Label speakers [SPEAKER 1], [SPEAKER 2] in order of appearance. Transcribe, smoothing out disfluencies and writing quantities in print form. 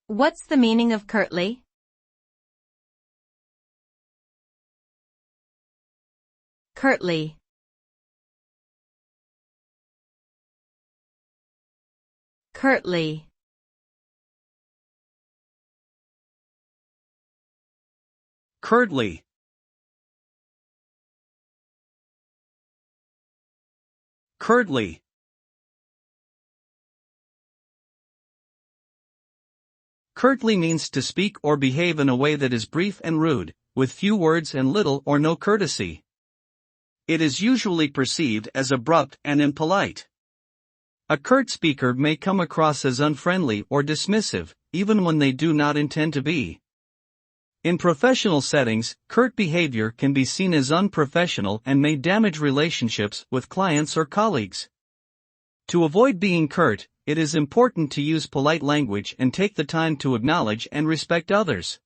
[SPEAKER 1] What's the meaning of curtly? Curtly. Curtly.
[SPEAKER 2] Curtly. Curtly. Curtly means to speak or behave in a way that is brief and rude, with few words and little or no courtesy. It is usually perceived as abrupt and impolite. A curt speaker may come across as unfriendly or dismissive, even when they do not intend to be. In professional settings, curt behavior can be seen as unprofessional and may damage relationships with clients or colleagues. To avoid being curt, it is important to use polite language and take the time to acknowledge and respect others.